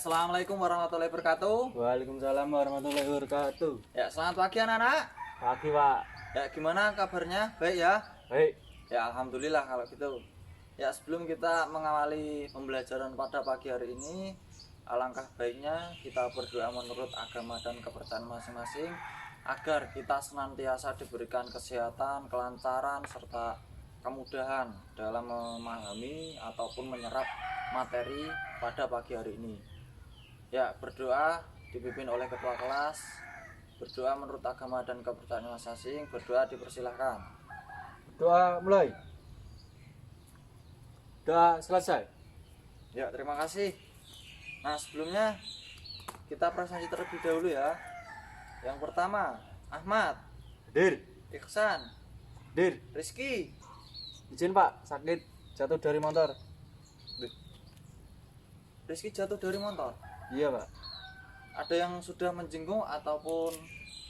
Assalamualaikum warahmatullahi wabarakatuh. Waalaikumsalam warahmatullahi wabarakatuh. Ya, selamat pagi anak-anak. Pagi, Pak. Ya, gimana kabarnya? Baik ya? Baik. Ya, alhamdulillah kalau gitu. Ya, sebelum kita mengawali pembelajaran pada pagi hari ini, alangkah baiknya kita berdoa menurut agama dan kepercayaan masing-masing agar kita senantiasa diberikan kesehatan, kelancaran, serta kemudahan dalam memahami ataupun menyerap materi pada pagi hari ini. Ya, berdoa dipimpin oleh ketua kelas, berdoa menurut agama dan kepercayaan masing-masing, berdoa dipersilahkan. Doa mulai. Doa selesai. Ya, terima kasih. Nah, sebelumnya kita presentasi terlebih dahulu ya. Yang pertama, Ahmad, Hadir. Iksan, Hadir. Rizky. Izin, Pak, sakit jatuh dari motor. Rizky jatuh dari motor. Iya, Pak. Ada yang sudah menjenguk ataupun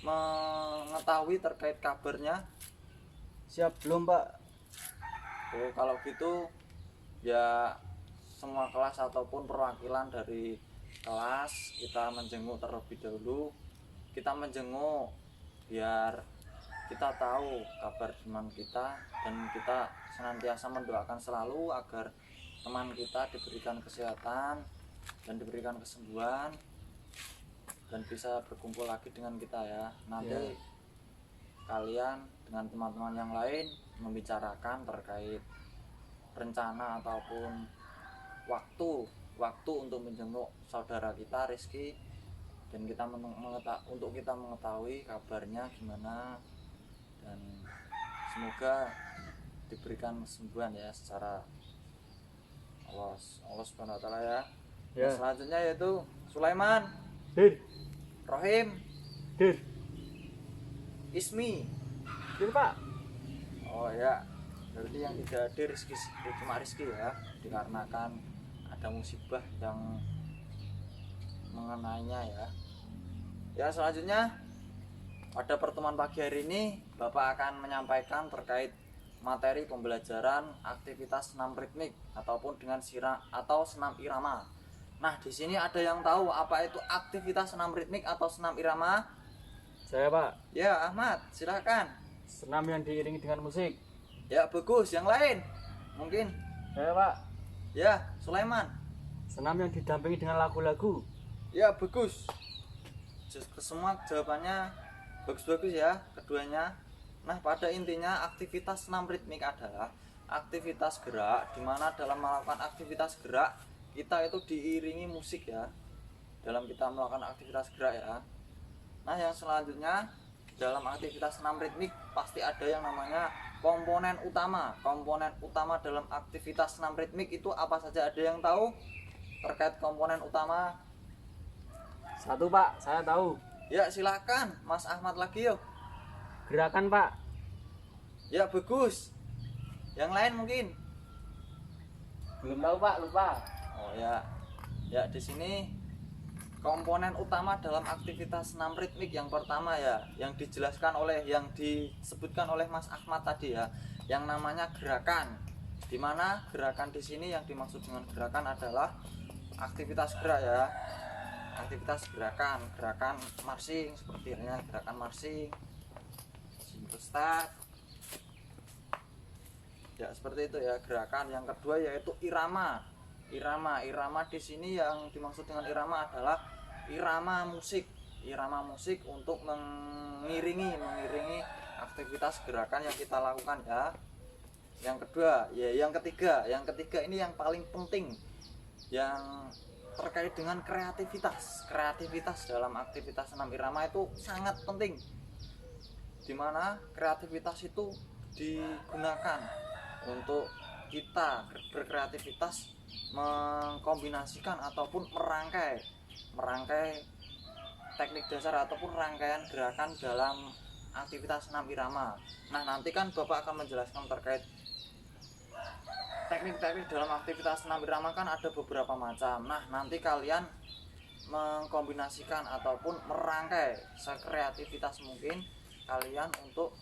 mengetahui terkait kabarnya? Siap belum, Pak? Oh, kalau gitu ya semua kelas ataupun perwakilan dari kelas kita menjenguk terlebih dahulu. Kita menjenguk biar kita tahu kabar teman kita dan kita senantiasa mendoakan selalu agar teman kita diberikan kesehatan dan diberikan kesembuhan dan bisa berkumpul lagi dengan kita ya. Nanti kalian dengan teman-teman yang lain membicarakan terkait rencana ataupun waktu untuk menjenguk saudara kita Rizky, dan kita untuk kita mengetahui kabarnya gimana dan semoga diberikan kesembuhan ya secara Allah Subhanahu wa taala ya. Ya. Nah, selanjutnya yaitu Sulaiman, Hadir. Rohim, Hadir. Ismi. Hadir, Pak. Oh ya, berarti yang tidak hadir cuma Rizky ya, dikarenakan ada musibah yang mengenainya ya. Ya, selanjutnya pada pertemuan pagi hari ini Bapak akan menyampaikan terkait materi pembelajaran aktivitas senam ritmik ataupun dengan senam irama. Nah, di sini ada yang tahu apa itu aktivitas senam ritmik atau senam irama? Saya, Pak. Ya, Ahmad, silakan. Senam yang diiringi dengan musik. Ya, bagus. Yang lain? Mungkin. Saya, Pak. Ya, Sulaiman. Senam yang didampingi dengan lagu-lagu. Ya, bagus. Semua jawabannya bagus-bagus ya, keduanya. Nah, pada intinya aktivitas senam ritmik adalah aktivitas gerak di mana dalam melakukan aktivitas gerak kita itu diiringi musik ya. Dalam kita melakukan aktivitas gerak ya. Nah, yang selanjutnya dalam aktivitas senam ritmik pasti ada yang namanya komponen utama. Komponen utama dalam aktivitas senam ritmik itu apa saja? Ada yang tahu terkait komponen utama? Satu, Pak, saya tahu. Ya, silakan Mas Ahmad lagi yuk. Gerakan, Pak. Ya, bagus. Yang lain mungkin? Belum tahu, Pak, lupa. Oh ya. Ya, di sini komponen utama dalam aktivitas senam ritmik yang pertama ya, yang disebutkan oleh Mas Ahmad tadi ya, yang namanya gerakan. Dimana gerakan di sini yang dimaksud dengan gerakan adalah aktivitas gerak ya. Aktivitas gerakan marching seperti halnya gerakan marching, simple step. Ya, seperti itu ya gerakan. Yang kedua yaitu irama. Irama di sini yang dimaksud dengan irama adalah irama musik. Irama musik untuk mengiringi aktivitas gerakan yang kita lakukan ya. Yang kedua, ya yang ketiga ini yang paling penting, yang terkait dengan kreativitas. Kreativitas dalam aktivitas senam irama itu sangat penting, dimana kreativitas itu digunakan untuk kita berkreativitas mengkombinasikan ataupun merangkai teknik dasar ataupun rangkaian gerakan dalam aktivitas senam irama. Nah, nanti kan Bapak akan menjelaskan terkait teknik-teknik dalam aktivitas senam irama kan ada beberapa macam. Nah, nanti kalian mengkombinasikan ataupun merangkai sekreativitas mungkin kalian untuk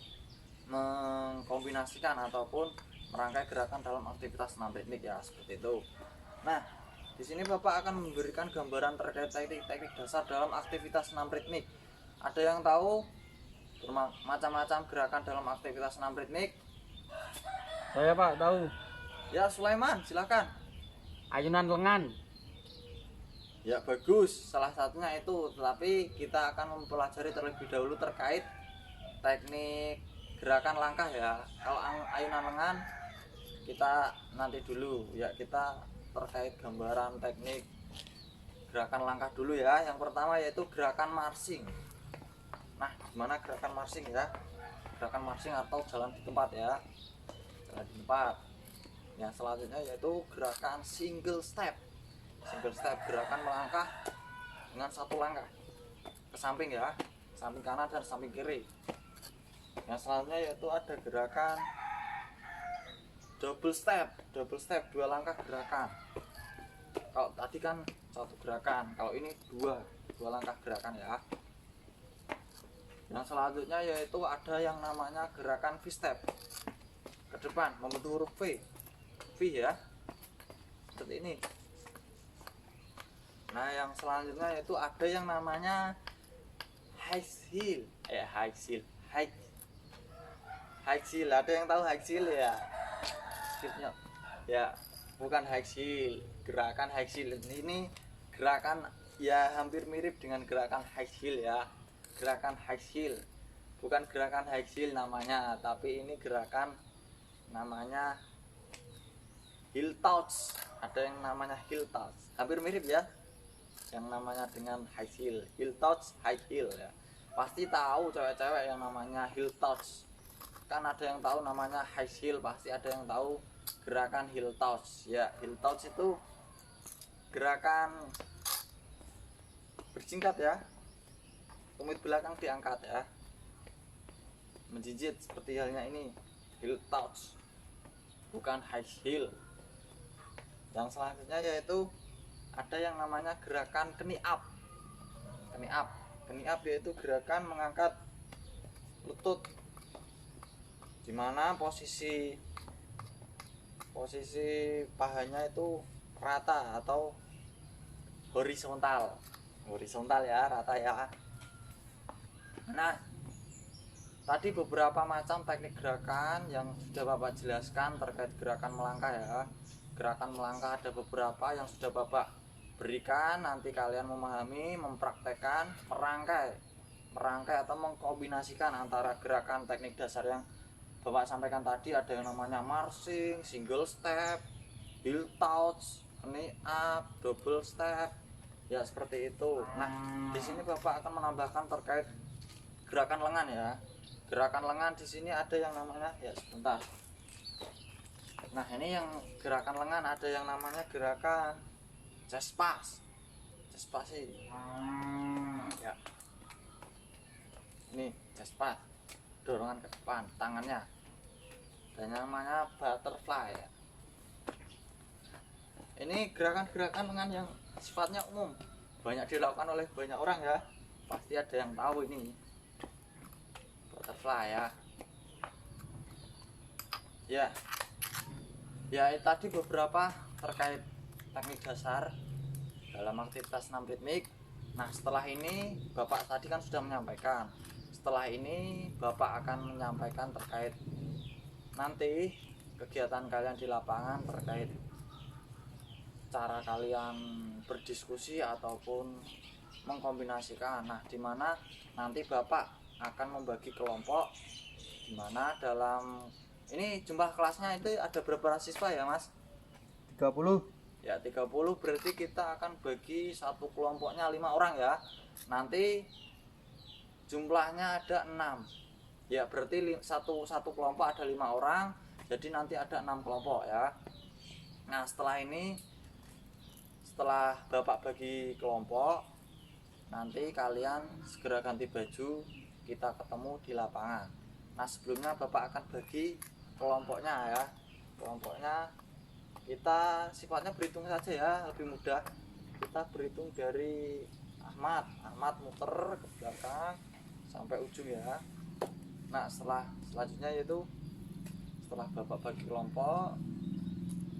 mengkombinasikan ataupun merangkai gerakan dalam aktivitas senam ritmik ya, seperti itu. Nah, Di sini Bapak akan memberikan gambaran terkait teknik-teknik dasar dalam aktivitas senam ritmik. Ada yang tahu macam-macam gerakan dalam aktivitas senam ritmik? Saya Pak tahu. Ya, Sulaiman, silakan. Ayunan lengan. Ya, bagus. Salah satunya itu, tetapi kita akan mempelajari terlebih dahulu terkait teknik gerakan langkah ya. Kalau ayunan lengan kita nanti dulu ya, kita terkait gambaran teknik gerakan langkah dulu ya. Yang pertama yaitu gerakan marching. Nah, gimana gerakan marching ya? Gerakan marching atau jalan di tempat ya. Jalan di tempat. Yang selanjutnya yaitu gerakan single step. Single step, gerakan melangkah dengan satu langkah ke samping ya, samping kanan dan samping kiri. Yang selanjutnya yaitu ada gerakan double step. Double step, dua langkah gerakan. Kalau tadi kan satu gerakan, kalau ini dua langkah gerakan ya. Yang selanjutnya yaitu ada yang namanya gerakan V-step, ke depan membentuk huruf V ya, seperti ini. Nah, yang selanjutnya yaitu ada yang namanya high heel. High heel. Ada yang tahu high heel ya? Skipnya. Ya, bukan high heel. Gerakan high heel ini gerakan ya hampir mirip dengan gerakan high heel ya. Gerakan high heel. Bukan gerakan high heel namanya, tapi ini gerakan namanya heel touch. Ada yang namanya heel touch. Hampir mirip ya. Yang namanya dengan high heel touch, high heel ya. Pasti tahu cewek-cewek yang namanya heel touch. Kan ada yang tahu namanya high heel, pasti ada yang tahu gerakan heel touch. Ya, heel touch itu gerakan berjingkat ya. Tumit belakang diangkat ya. Menjinjit seperti halnya ini, heel touch. Bukan high heel. Yang selanjutnya yaitu ada yang namanya gerakan knee up. Knee up yaitu gerakan mengangkat lutut, dimana posisi pahanya itu rata atau horizontal ya, rata ya. Nah, tadi beberapa macam teknik gerakan yang sudah Bapak jelaskan terkait gerakan melangkah ya. Gerakan melangkah ada beberapa yang sudah Bapak berikan, nanti kalian memahami, mempraktekkan, merangkai atau mengkombinasikan antara gerakan teknik dasar yang Bapak sampaikan tadi. Ada yang namanya marching, single step, heel touch, knee up, double step ya, seperti itu. Nah, di sini Bapak akan menambahkan terkait gerakan lengan ya. Gerakan lengan di sini ada yang namanya ya, sebentar. Nah, ini yang gerakan lengan ada yang namanya gerakan chest pass sih ya. Ini chest pass, dorongan ke depan tangannya, dan namanya butterfly ya. Ini gerakan-gerakan lengan yang sifatnya umum, banyak dilakukan oleh banyak orang ya, pasti ada yang tahu ini butterfly ya. Ya, tadi beberapa terkait teknik dasar dalam aktivitas senam ritmik. Nah, setelah ini Bapak tadi kan sudah menyampaikan. Setelah ini Bapak akan menyampaikan terkait nanti kegiatan kalian di lapangan, terkait cara kalian berdiskusi ataupun mengkombinasikan. Nah, dimana nanti Bapak akan membagi kelompok, dimana dalam ini jumlah kelasnya itu ada berapa siswa ya Mas? 30. Ya, 30 berarti kita akan bagi satu kelompoknya 5 orang ya. Nanti jumlahnya ada 6. Ya, berarti satu kelompok ada 5 orang. Jadi nanti ada 6 kelompok ya. Nah, setelah ini, setelah Bapak bagi kelompok, nanti kalian segera ganti baju, kita ketemu di lapangan. Nah, sebelumnya Bapak akan bagi kelompoknya ya. Kelompoknya kita sifatnya berhitung saja ya, lebih mudah. Kita berhitung dari Ahmad muter ke belakang sampai ujung ya. Nah, selanjutnya yaitu setelah Bapak bagi kelompok,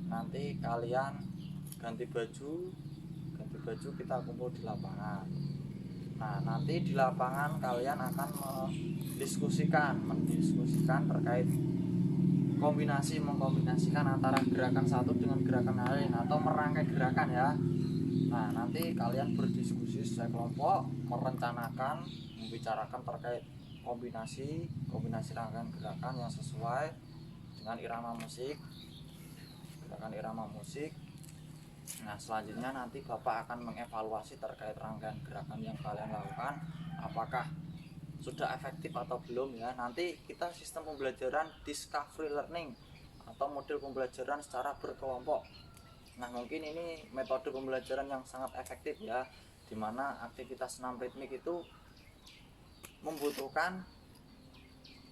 nanti kalian ganti baju kita kumpul di lapangan. Nah, nanti di lapangan kalian akan mendiskusikan terkait mengkombinasikan antara gerakan satu dengan gerakan lain atau merangkai gerakan ya. Nah, nanti kalian berdiskusi sesuai kelompok, merencanakan, membicarakan terkait kombinasi rangkaian gerakan yang sesuai dengan gerakan irama musik. Nah, selanjutnya nanti Bapak akan mengevaluasi terkait rangkaian gerakan yang kalian lakukan, apakah sudah efektif atau belum ya. Nanti kita sistem pembelajaran discovery learning atau model pembelajaran secara berkelompok. Nah, mungkin ini metode pembelajaran yang sangat efektif ya, dimana aktivitas senam ritmik itu membutuhkan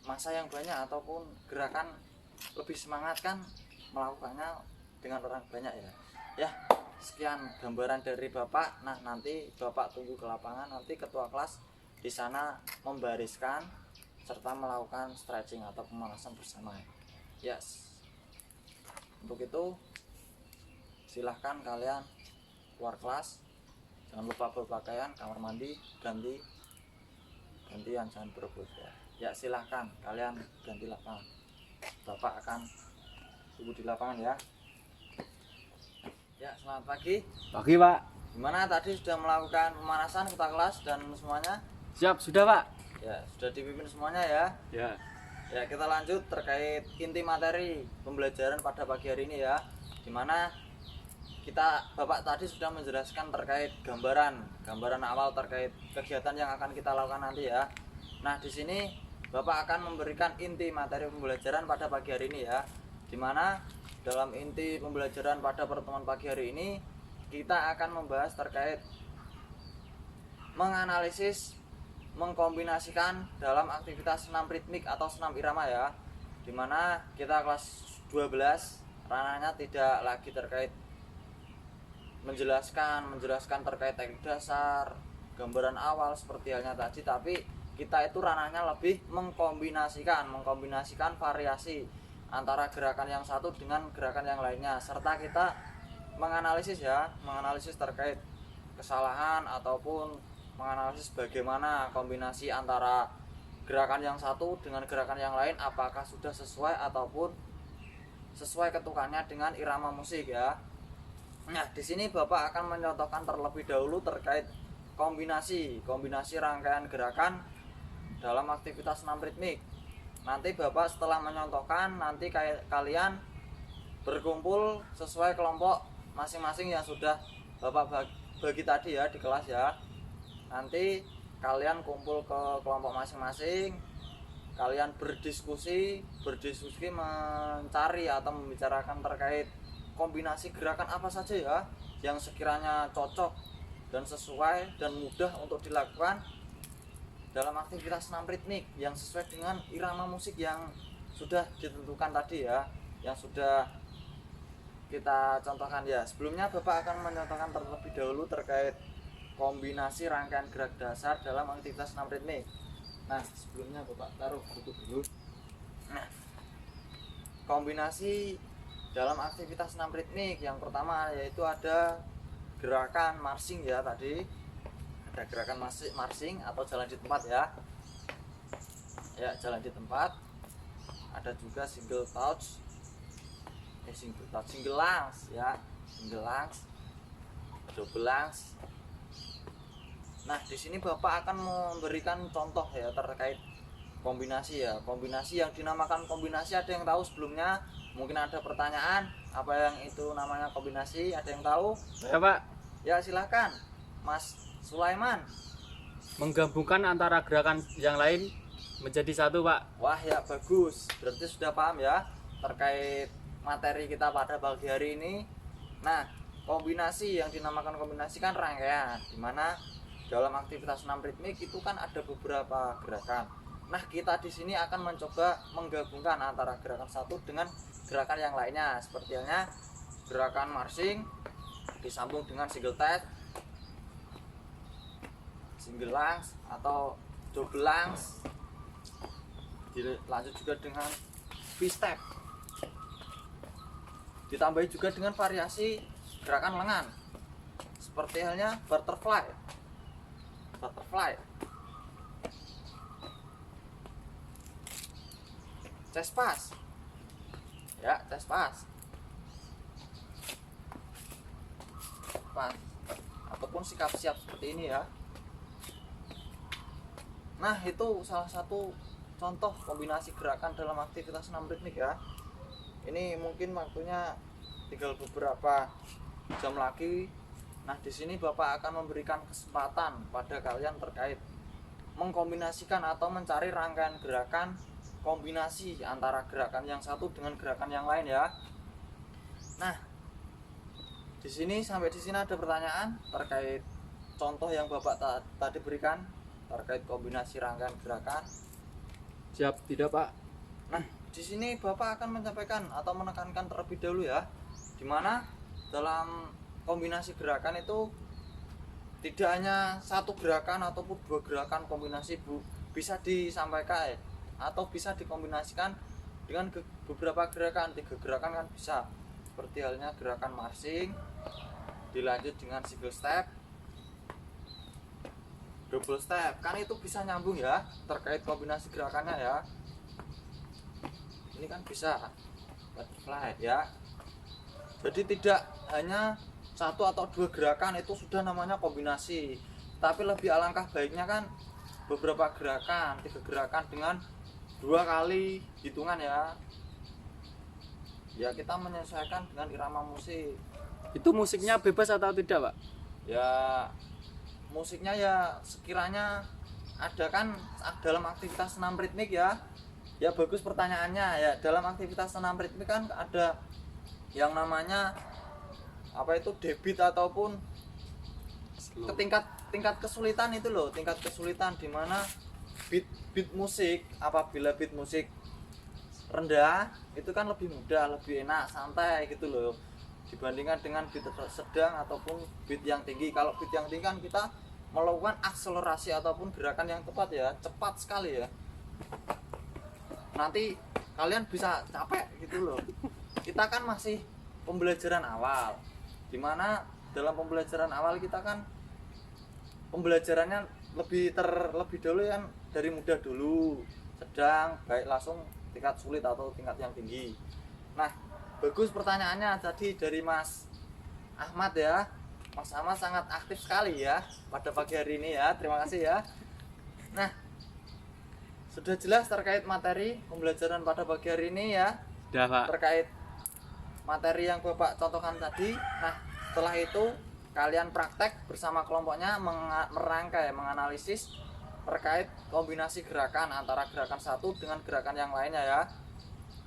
masa yang banyak ataupun gerakan lebih semangat kan melakukannya dengan orang banyak ya. Ya, sekian gambaran dari Bapak. Nah, nanti Bapak tunggu ke lapangan, nanti ketua kelas di sana membariskan serta melakukan stretching atau pemanasan bersama. Yes. Untuk itu silahkan kalian keluar kelas. Jangan lupa berpakaian, kamar mandi, gantian, jangan berebut ya. Ya, silahkan kalian ganti lapangan. Bapak akan tunggu di lapangan ya. Ya, selamat pagi. Pagi, Pak. Gimana tadi sudah melakukan pemanasan ketua kelas dan semuanya? Siap, sudah, Pak. Ya, sudah dipimpin semuanya ya. Ya. Ya, kita lanjut terkait inti materi pembelajaran pada pagi hari ini ya. Dimana Bapak tadi sudah menjelaskan terkait gambaran awal terkait kegiatan yang akan kita lakukan nanti ya. Nah, di sini Bapak akan memberikan inti materi pembelajaran pada pagi hari ini ya. Dimana dalam inti pembelajaran pada pertemuan pagi hari ini kita akan membahas terkait menganalisis, mengkombinasikan dalam aktivitas senam ritmik atau senam irama ya. Dimana kita kelas 12 ranahnya tidak lagi terkait menjelaskan terkait teknik dasar, gambaran awal seperti halnya tadi, tapi kita itu ranahnya lebih mengkombinasikan variasi antara gerakan yang satu dengan gerakan yang lainnya, serta kita menganalisis terkait kesalahan ataupun menganalisis bagaimana kombinasi antara gerakan yang satu dengan gerakan yang lain, apakah sudah sesuai ataupun sesuai ketukannya dengan irama musik ya. Nah, di sini Bapak akan mencontohkan terlebih dahulu terkait kombinasi rangkaian gerakan dalam aktivitas senam ritmik. Nanti Bapak setelah menyontohkan, nanti kalian berkumpul sesuai kelompok masing-masing yang sudah Bapak bagi tadi ya di kelas ya. Nanti kalian kumpul ke kelompok masing-masing, kalian berdiskusi mencari atau membicarakan terkait kombinasi gerakan apa saja ya yang sekiranya cocok dan sesuai dan mudah untuk dilakukan dalam aktivitas senam ritmik yang sesuai dengan irama musik yang sudah ditentukan tadi ya, yang sudah kita contohkan ya. Sebelumnya Bapak akan mencontohkan terlebih dahulu terkait kombinasi rangkaian gerak dasar dalam aktivitas senam ritmik. Nah, sebelumnya Bapak taruh buku dulu. Nah, kombinasi dalam aktivitas senam ritmik yang pertama yaitu ada gerakan marching ya tadi. Ada gerakan marching atau jalan di tempat ya. Ya, jalan di tempat. Ada juga single lunge ya, double lunge. Nah, di sini Bapak akan memberikan contoh ya terkait kombinasi ya. Kombinasi yang dinamakan kombinasi ada yang tahu sebelumnya? Mungkin ada pertanyaan apa yang itu namanya kombinasi, ada yang tahu? Ya, Pak. Ya, silakan Mas Sulaiman. Menggabungkan antara gerakan yang lain menjadi satu, Pak. Wah, ya bagus. Berarti sudah paham ya terkait materi kita pada pagi hari ini. Nah, kombinasi yang dinamakan kombinasi kan rangkaian, dimana dalam aktivitas senam ritmik itu kan ada beberapa gerakan. Nah, kita di sini akan mencoba menggabungkan antara gerakan satu dengan gerakan yang lainnya. Seperti halnya gerakan marching disambung dengan single lunge atau double lunge. Dilanjut juga dengan V-step. Ditambahi juga dengan variasi gerakan lengan seperti halnya butterfly, chest pass, ya chest pass, ataupun sikap siap seperti ini ya. Nah, itu salah satu contoh kombinasi gerakan dalam aktivitas senam ritmik ya. Ini mungkin waktunya tinggal beberapa jam lagi. Nah, di sini Bapak akan memberikan kesempatan pada kalian terkait mengkombinasikan atau mencari rangkaian gerakan kombinasi antara gerakan yang satu dengan gerakan yang lain ya. Nah, di sini sampai di sini ada pertanyaan terkait contoh yang Bapak tadi berikan terkait kombinasi rangkaian gerakan. Siap, tidak Pak? Nah, di sini Bapak akan menyampaikan atau menekankan terlebih dahulu ya, dimana dalam kombinasi gerakan itu tidak hanya satu gerakan ataupun dua gerakan kombinasi bisa disampaikan atau bisa dikombinasikan dengan beberapa gerakan, 3 gerakan kan bisa, seperti halnya gerakan marching dilanjut dengan single step, double step, kan itu bisa nyambung ya terkait kombinasi gerakannya ya. Ini kan bisa butterfly ya. Jadi tidak hanya satu atau dua gerakan itu sudah namanya kombinasi, tapi lebih alangkah baiknya kan beberapa gerakan, 3 gerakan dengan 2 kali hitungan ya. Ya kita menyesuaikan dengan irama musik. Itu musiknya bebas atau tidak Pak? Ya musiknya ya sekiranya ada kan dalam aktivitas senam ritmik ya. Ya bagus pertanyaannya ya. Dalam aktivitas senam ritmik kan ada yang namanya apa itu debit ataupun tingkat kesulitan itu loh, tingkat kesulitan di mana beat musik, apabila beat musik rendah itu kan lebih mudah, lebih enak, santai gitu loh dibandingkan dengan beat sedang ataupun beat yang tinggi. Kalau beat yang tinggi kan kita melakukan akselerasi ataupun gerakan yang tepat ya, cepat sekali ya. Nanti kalian bisa capek gitu loh. Kita kan masih pembelajaran awal, dimana dalam pembelajaran awal kita kan pembelajarannya lebih dulu kan dari mudah dulu, sedang, baik langsung tingkat sulit atau tingkat yang tinggi. Nah, bagus pertanyaannya tadi dari Mas Ahmad ya. Mas Ahmad sangat aktif sekali ya pada pagi hari ini ya. Terima kasih ya. Nah, sudah jelas terkait materi pembelajaran pada pagi hari ini ya. Sudah Pak. Terkait materi yang Bapak contohkan tadi. Nah, setelah itu kalian praktek bersama kelompoknya merangkai, menganalisis terkait kombinasi gerakan antara gerakan satu dengan gerakan yang lainnya ya.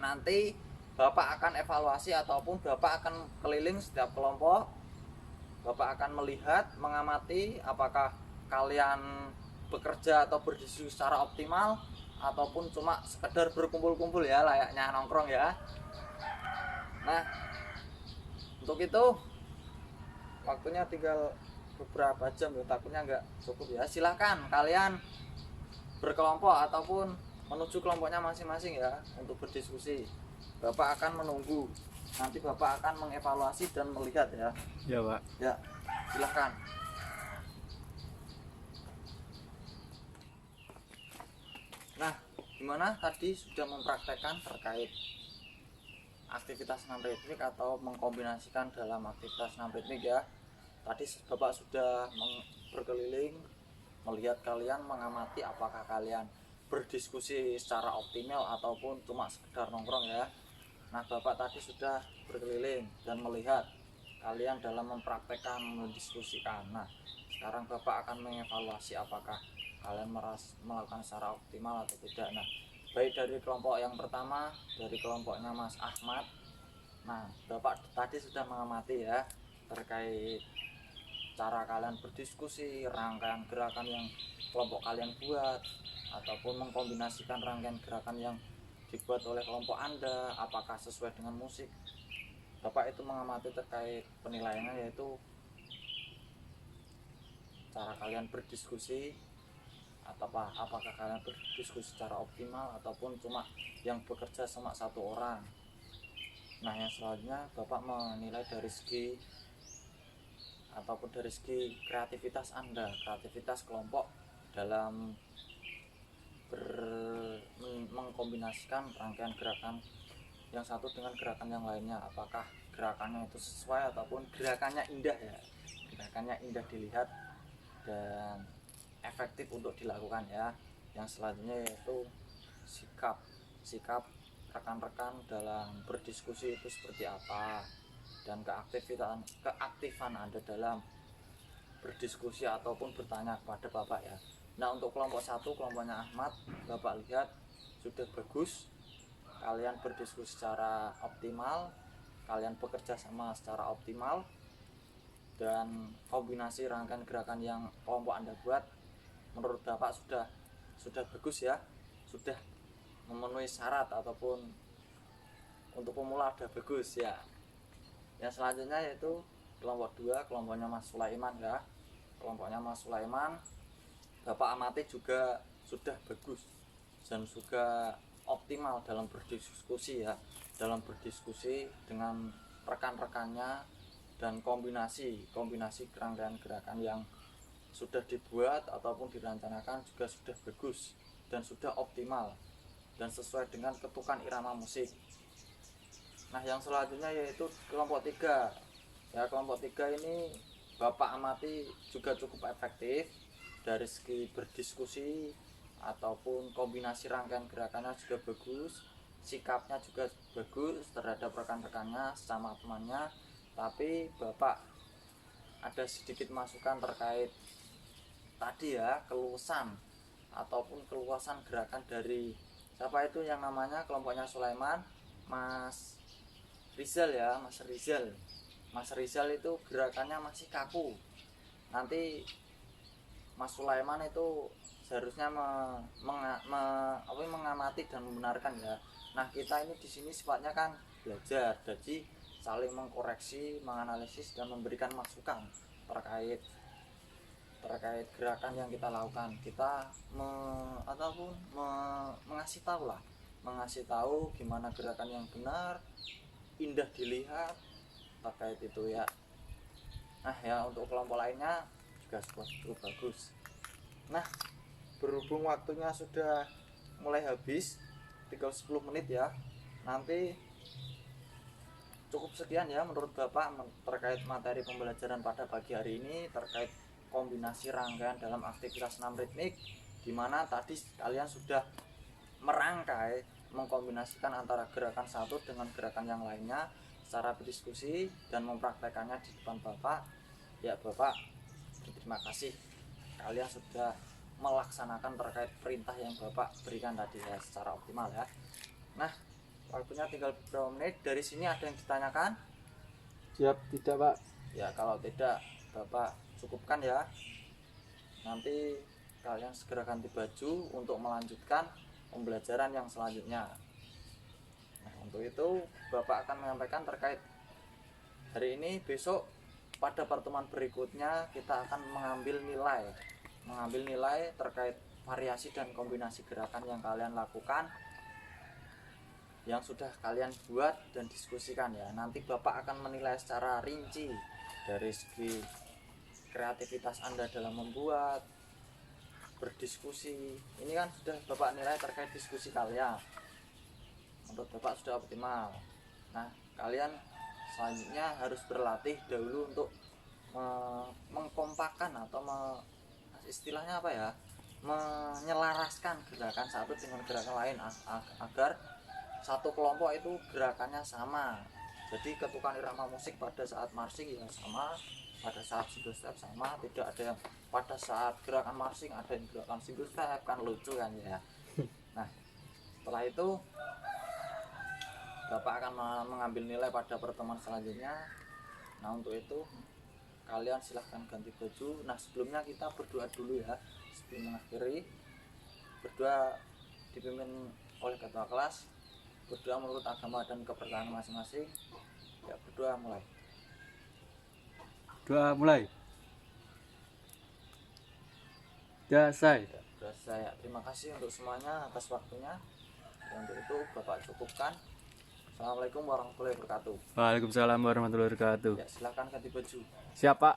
Nanti Bapak akan evaluasi ataupun Bapak akan keliling setiap kelompok. Bapak akan melihat, mengamati apakah kalian bekerja atau berdiskusi secara optimal ataupun cuma sekedar berkumpul-kumpul ya, layaknya nongkrong ya. Nah, untuk itu waktunya tinggal beberapa jam ya, takutnya nggak cukup ya. Silahkan kalian berkelompok ataupun menuju kelompoknya masing-masing ya untuk berdiskusi. Bapak akan menunggu, nanti Bapak akan mengevaluasi dan melihat ya. Ya Pak. Ya, silahkan. Nah, gimana tadi sudah mempraktekkan terkait aktivitas senam ritmik atau mengkombinasikan dalam aktivitas senam ritmik ya. Tadi Bapak sudah berkeliling melihat kalian, mengamati apakah kalian berdiskusi secara optimal ataupun cuma sekedar nongkrong ya. Nah, Bapak tadi sudah berkeliling dan melihat kalian dalam mempraktekkan, mendiskusikan. Nah, sekarang Bapak akan mengevaluasi apakah kalian melakukan secara optimal atau tidak. Nah, baik dari kelompok yang pertama, dari kelompoknya Mas Ahmad. Nah, Bapak tadi sudah mengamati ya terkait cara kalian berdiskusi, rangkaian gerakan yang kelompok kalian buat, ataupun mengkombinasikan rangkaian gerakan yang dibuat oleh kelompok Anda, apakah sesuai dengan musik. Bapak itu mengamati terkait penilaiannya, yaitu cara kalian berdiskusi, apakah kalian berdiskusi secara optimal ataupun cuma yang bekerja cuma satu orang. Nah, yang selanjutnya Bapak menilai dari segi ataupun dari segi kreativitas Anda, kreativitas kelompok dalam mengkombinasikan rangkaian gerakan yang satu dengan gerakan yang lainnya, apakah gerakannya itu sesuai ataupun gerakannya indah ya, gerakannya indah dilihat dan efektif untuk dilakukan ya. Yang selanjutnya yaitu sikap rekan-rekan dalam berdiskusi itu seperti apa, dan keaktifan Anda dalam berdiskusi ataupun bertanya kepada Bapak ya. Nah, untuk kelompok 1, kelompoknya Ahmad, Bapak lihat sudah bagus, kalian berdiskusi secara optimal, kalian bekerja sama secara optimal, dan kombinasi rangkaian gerakan yang kelompok Anda buat menurut Bapak sudah bagus ya, sudah memenuhi syarat ataupun untuk pemula sudah bagus ya. Yang selanjutnya yaitu kelompok 2, kelompoknya Mas Sulaiman ya. Kelompoknya Mas Sulaiman, Bapak amati juga sudah bagus dan juga optimal dalam berdiskusi ya, dalam berdiskusi dengan rekan-rekannya, dan kombinasi rangkaian gerakan yang sudah dibuat ataupun direncanakan juga sudah bagus dan sudah optimal dan sesuai dengan ketukan irama musik. Nah, yang selanjutnya yaitu kelompok 3 ya. Kelompok 3 ini Bapak amati juga cukup efektif dari segi berdiskusi ataupun kombinasi rangkaian gerakannya juga bagus, sikapnya juga bagus terhadap rekan-rekannya sama temannya. Tapi Bapak ada sedikit masukan terkait tadi ya, keluasan gerakan dari siapa itu yang namanya kelompoknya Sulaiman, Mas Rizal ya, Mas Rizal itu gerakannya masih kaku. Nanti Mas Sulaiman itu seharusnya mengamati dan membenarkan ya. Nah, kita ini di sini sifatnya kan belajar, jadi saling mengkoreksi, menganalisis dan memberikan masukan terkait gerakan yang kita lakukan. Kita mengasih tahu gimana gerakan yang benar, indah dilihat terkait itu ya. Nah ya, untuk kelompok lainnya juga cukup bagus. Nah, berhubung waktunya sudah mulai habis, tinggal 10 menit ya, nanti cukup sekian ya menurut Bapak terkait materi pembelajaran pada pagi hari ini terkait kombinasi rangkaian dalam aktivitas 6 ritmik, dimana tadi kalian sudah merangkai, mengkombinasikan antara gerakan satu dengan gerakan yang lainnya secara berdiskusi dan mempraktekannya di depan Bapak ya. Bapak berterima kasih, kalian sudah melaksanakan terkait perintah yang Bapak berikan tadi ya secara optimal ya. Nah, waktunya tinggal beberapa menit. Dari sini ada yang ditanyakan? Siap, tidak Pak. Ya, kalau tidak Bapak cukupkan ya. Nanti kalian segera ganti baju untuk melanjutkan pembelajaran yang selanjutnya. Nah, untuk itu Bapak akan menyampaikan terkait hari ini. Besok pada pertemuan berikutnya kita akan mengambil nilai terkait variasi dan kombinasi gerakan yang kalian lakukan, yang sudah kalian buat dan diskusikan ya. Nanti Bapak akan menilai secara rinci dari segi kreativitas Anda dalam membuat, berdiskusi. Ini kan sudah Bapak nilai terkait diskusi kalian, menurut Bapak sudah optimal. Nah, kalian selanjutnya harus berlatih dahulu untuk mengkompakkan atau istilahnya apa ya, menyelaraskan gerakan satu dengan gerakan lain agar satu kelompok itu gerakannya sama. Jadi ketukan irama musik pada saat marching ya sama, pada saat single step sama, tidak ada yang pada saat gerakan marching ada yang gerakan single step, kan lucu kan ya. Nah, setelah itu Bapak akan mengambil nilai pada pertemuan selanjutnya. Nah, untuk itu kalian silahkan ganti baju. Nah, sebelumnya kita berdoa dulu ya sebelum mengakhiri. Berdoa dipimpin oleh ketua kelas, berdoa menurut agama dan kepercayaan masing-masing ya. Berdoa mulai. Doa mulai. Dasai. Terima kasih untuk semuanya atas waktunya. Dan untuk itu Bapak cukupkan. Assalamualaikum warahmatullahi wabarakatuh. Waalaikumsalam warahmatullahi wabarakatuh. Ya, silakan ganti baju. Siap Pak.